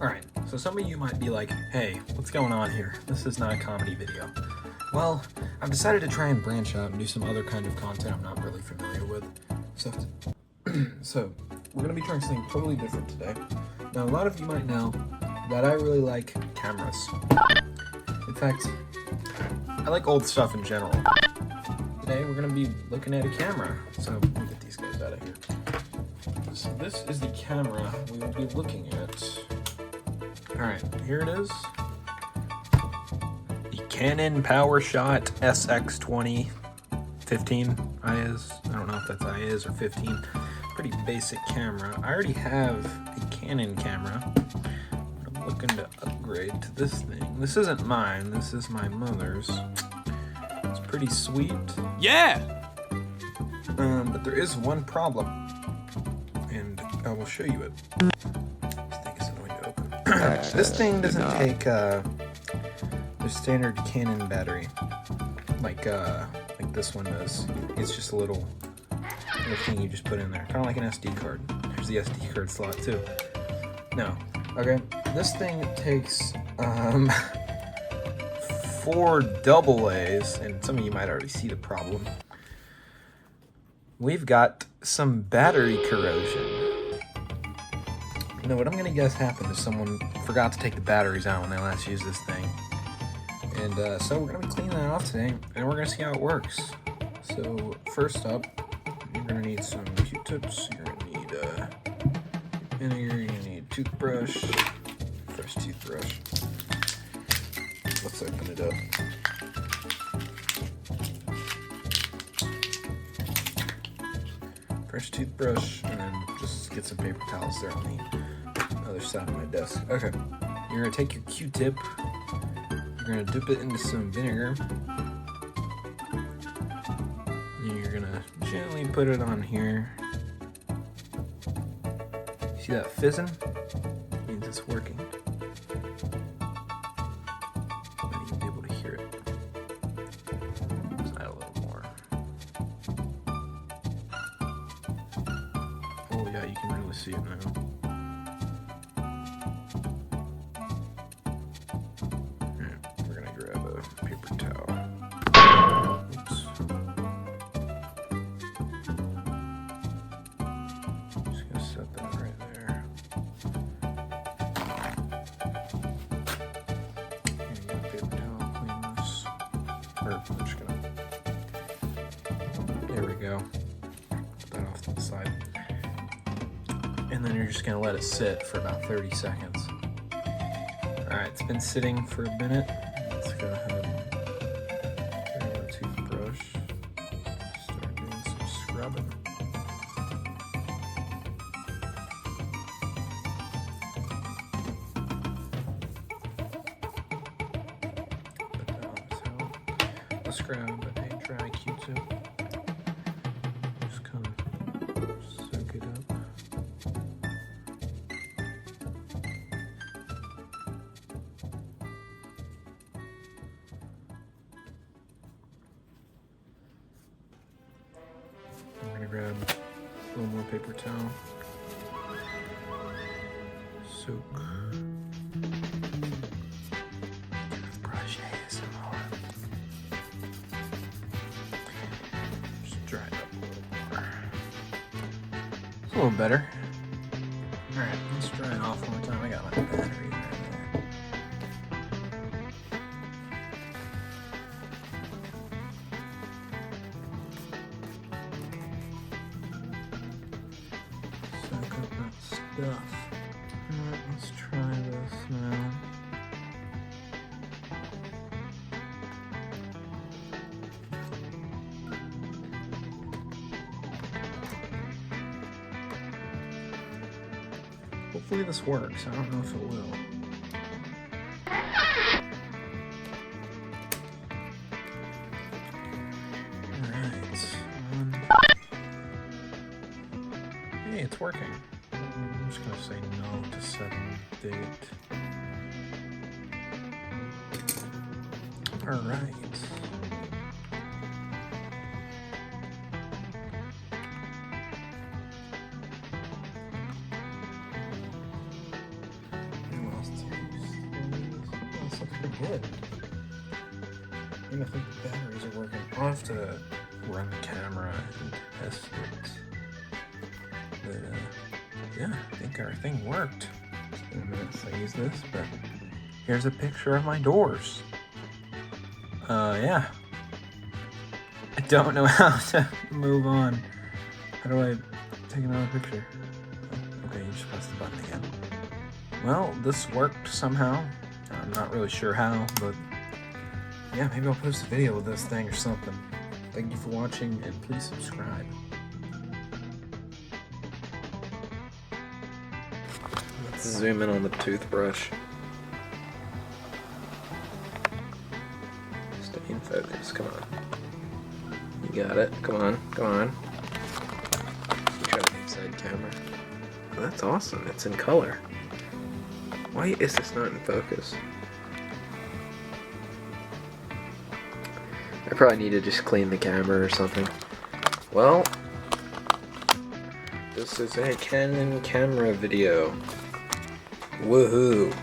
Alright, so some of you might be like, hey, what's going on here? This is not a comedy video. Well, I've decided to try and branch out and do some other kind of content I'm not really familiar with. So we're going to be trying something totally different today. Now, a lot of you might know that I really like cameras. In fact, I like old stuff in general. Today, we're going to be looking at a camera. So, let me get these guys out of here. So this is the camera we will be looking at. Alright, here it is. The Canon PowerShot SX20 15 IS. I don't know if that's IS or 15. Pretty basic camera. I already have a Canon camera. I'm looking to upgrade to this thing. This isn't mine, this is my mother's. It's pretty sweet. Yeah! But there is one problem. And I will show you it. This thing doesn't take the standard Canon battery like this one does. It's just a little thing you just put in there, kind of like an SD card. There's the SD card slot too. No, okay. This thing takes 4 AA's, and some of you might already see the problem. We've got some battery corrosion. Now, what I'm gonna guess happened is someone forgot to take the batteries out when they last used this thing. And so we're gonna be cleaning that off today, and we're gonna see how it works. So first up, you're gonna need some Q-tips, you're gonna need vinegar, you're gonna need a toothbrush, fresh toothbrush. Let's open it up. Fresh toothbrush, and then just get some paper towels there on the other side of my desk. Okay, you're gonna take your Q-tip, you're gonna dip it into some vinegar, and you're gonna gently put it on here. See that fizzing? It means it's working. Then you'll be able to hear it. Let's add a little more. Oh yeah, you can really see it now. Paper towel. Oops. Just gonna set that right there. Gonna get a paper towel, clean this. Or I'm just gonna. There we go. Put that off to the side. And then you're just gonna let it sit for about 30 seconds. Alright, it's been sitting for a minute. Let's go ahead and grab our toothbrush, start doing some scrubbing. Put that on the towel. Let's grab a dry Q-tip. Just kind of soak it up. I'm gonna grab a little more paper towel. Soak. Brush ASMR. Just dry it up a little more. It's a little better. Alright, let's dry it off one more time. I got my battery right there. Soak up that stuff. Alright, let's try this now. Hopefully this works. I don't know if it will. Alright. Hey, it's working. I'm just gonna say no to setting date. Alright. pretty good. I think the batteries are working. I'll have to run the camera and test it. But, yeah, I think our thing worked. In a minute I use this, but here's a picture of my doors. Yeah. I don't know how to move on. How do I take another picture? Okay, you just press the button again. Well, this worked somehow. I'm not really sure how, but yeah, maybe I'll post a video with this thing or something. Thank you for watching, and please subscribe. Let's zoom in on the toothbrush. Stay in focus, come on. You got it, come on, come on. Try the inside camera. Oh, that's awesome, it's in color. Why is this not in focus? I probably need to just clean the camera or something. Well, this is a Canon camera video. Woohoo!